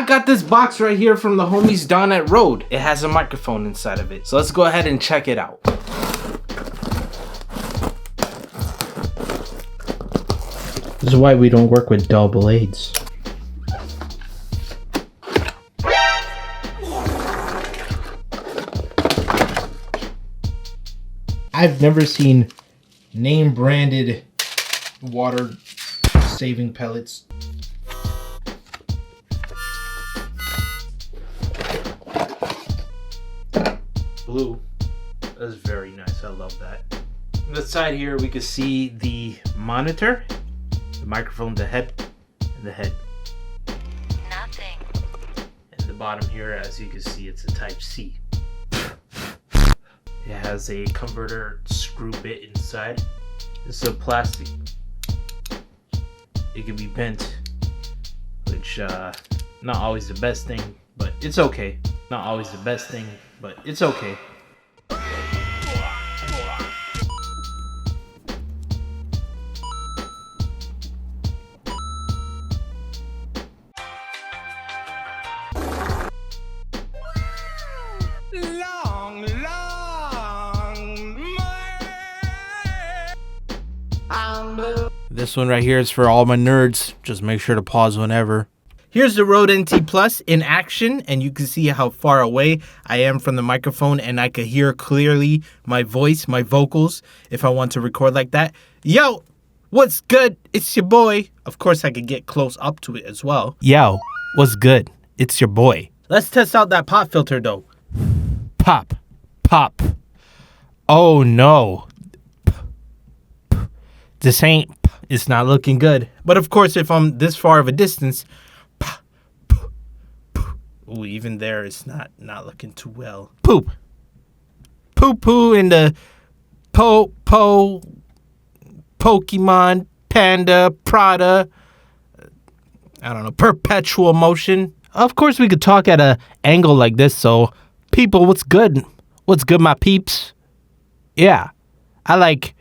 got this box right here from the homies down at Rode. It has a microphone inside of it. So let's go ahead and check it out. This is why we don't work with dull blades. I've never seen name branded water saving pellets. Blue. That's very nice. I love that. On the side here we can see the monitor, the microphone, the head, and the head. Nothing. And the bottom here, as you can see, it's a Type C. It has a converter screw bit inside. This is a plastic. It can be bent, which not always the best thing, but it's okay. Not always the best thing, but it's okay. This one right here is for all my nerds. Just make sure to pause whenever. Here's the Rode NT Plus in action, and you can see how far away I am from the microphone, and I can hear clearly my voice, my vocals, if I want to record like that. Yo, what's good? It's your boy. Of course, I could get close up to it as well. Yo, what's good? It's your boy. Let's test out that pop filter though. Pop, pop. Oh no. This ain't, it's not looking good. But of course, if I'm this far of a distance, ooh, even there, it's not looking too well. Poop. Poo in the Pokemon, Panda, Prada, I don't know, perpetual motion. Of course, we could talk at an angle like this. So, people, what's good? What's good, my peeps? Yeah, I like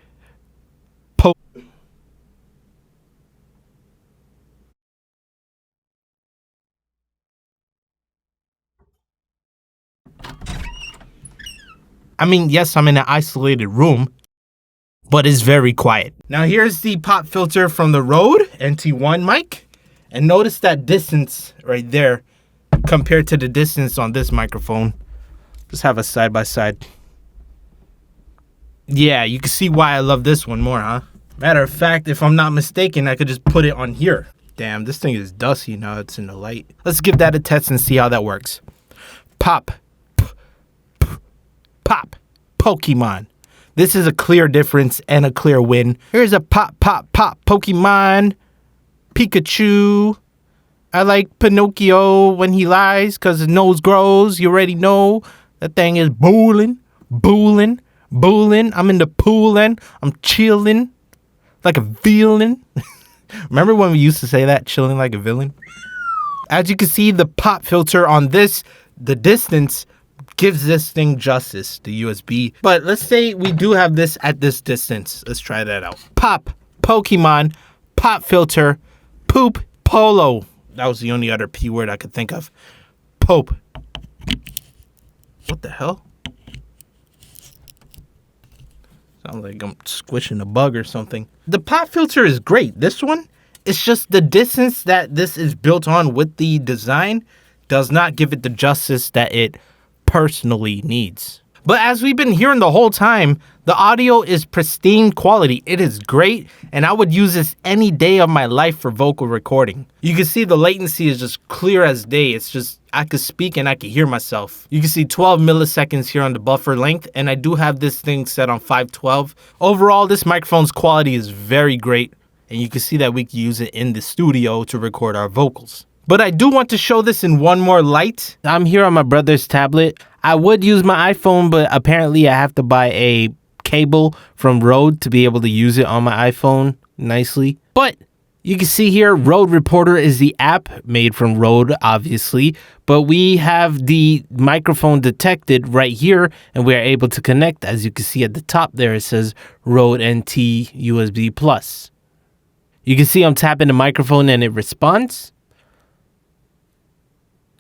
I mean, yes, I'm in an isolated room, but it's very quiet. Now here's the pop filter from the Rode NT1 mic. And notice that distance right there compared to the distance on this microphone. Just have a side by side. Yeah, you can see why I love this one more, huh? Matter of fact, if I'm not mistaken, I could just put it on here. Damn, this thing is dusty now it's in the light. Let's give that a test and see how that works. Pop. Pop. Pokemon. This is a clear difference and a clear win. Here's a pop, pop, pop. Pokemon. Pikachu. I like Pinocchio when he lies because his nose grows. You already know. That thing is booling. I'm in the pool and I'm chilling like a villain. Remember when we used to say that? Chilling like a villain? As you can see, the pop filter on this, the distance gives this thing justice, the USB. But let's say we do have this at this distance. Let's try that out. Pop, Pokemon, pop filter, poop, polo. That was the only other P word I could think of. Pope. What the hell? Sounds like I'm squishing a bug or something. The pop filter is great. This one, it's just the distance that this is built on with the design does not give it the justice that it personally needs. But as we've been hearing the whole time, the audio is pristine quality. It is great, and I would use this any day of my life for vocal recording. You can see the latency is just clear as day. It's just, I could speak and I could hear myself. You can see 12 milliseconds here on the buffer length, and I do have this thing set on 512. Overall, this microphone's quality is very great, and you can see that we can use it in the studio to record our vocals. But I do want to show this in one more light. I'm here on my brother's tablet. I would use my iPhone, but apparently I have to buy a cable from Rode to be able to use it on my iPhone nicely. But you can see here, Rode Reporter is the app made from Rode, obviously. But we have the microphone detected right here, and we are able to connect. As you can see at the top there, it says Rode NT USB Plus. You can see I'm tapping the microphone and it responds.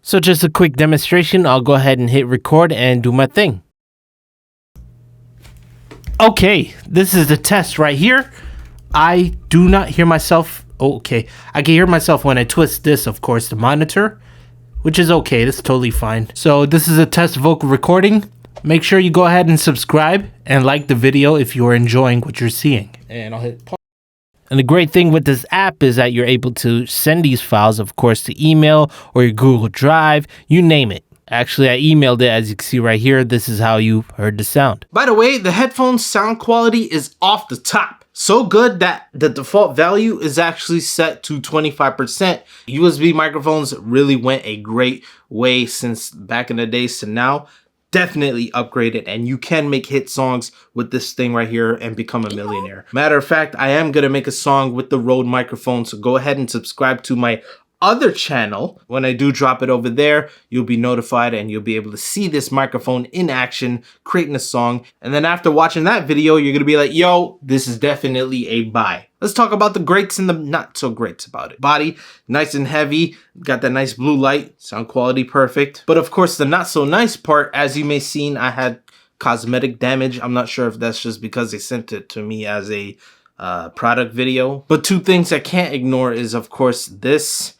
So just a quick demonstration, I'll go ahead and hit record and do my thing. Okay, this is the test right here. I do not hear myself. Okay, I can hear myself when I twist this, of course, the monitor, which is okay. That's totally fine. So this is a test vocal recording. Make sure you go ahead and subscribe and like the video if you are enjoying what you're seeing. And I'll hit pause. And the great thing with this app is that you're able to send these files, of course, to email or your Google Drive, you name it. Actually, I emailed it, as you can see right here. This is how you heard the sound. By the way, the headphones sound quality is off the top. So good that the default value is actually set to 25%. USB microphones really went a great way since back in the days to now. Definitely upgraded, and you can make hit songs with this thing right here and become a millionaire. Matter of fact, I am gonna make a song with the Rode microphone, so go ahead and subscribe to my other channel. When I do drop it over there, you'll be notified and you'll be able to see this microphone in action creating a song. And then after watching that video, you're gonna be like, yo, this is definitely a buy. Let's talk about the greats and the not so greats about it. Body, nice and heavy, got that nice blue light, sound quality perfect. But of course, the not so nice part, as you may seen, I had cosmetic damage. I'm not sure if that's just because they sent it to me as a product video. But two things I can't ignore is, of course, this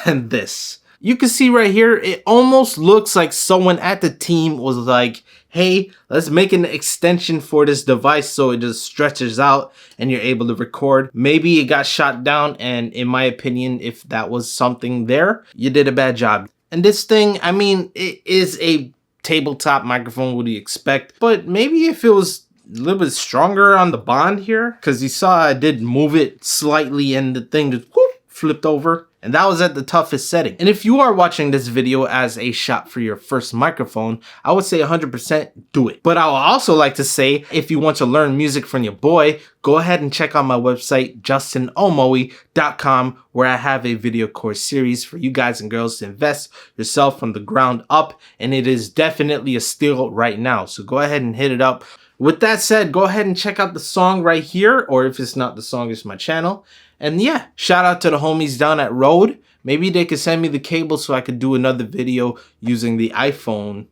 and this. You can see right here, it almost looks like someone at the team was like, hey, let's make an extension for this device so it just stretches out and you're able to record. Maybe it got shot down, and in my opinion, if that was something there, you did a bad job. And this thing, I mean, it is a tabletop microphone, what do you expect? But maybe if it was a little bit stronger on the bond here, because you saw I did move it slightly and the thing just whoop, flipped over. And that was at the toughest setting. And if you are watching this video as a shot for your first microphone, I would say 100% do it. But I would also like to say, if you want to learn music from your boy, go ahead and check out my website, justinomoe.com, where I have a video course series for you guys and girls to invest yourself from the ground up. And it is definitely a steal right now. So go ahead and hit it up. With that said, go ahead and check out the song right here, or if it's not the song, it's my channel. And yeah, shout out to the homies down at Rode. Maybe they could send me the cable so I could do another video using the iPhone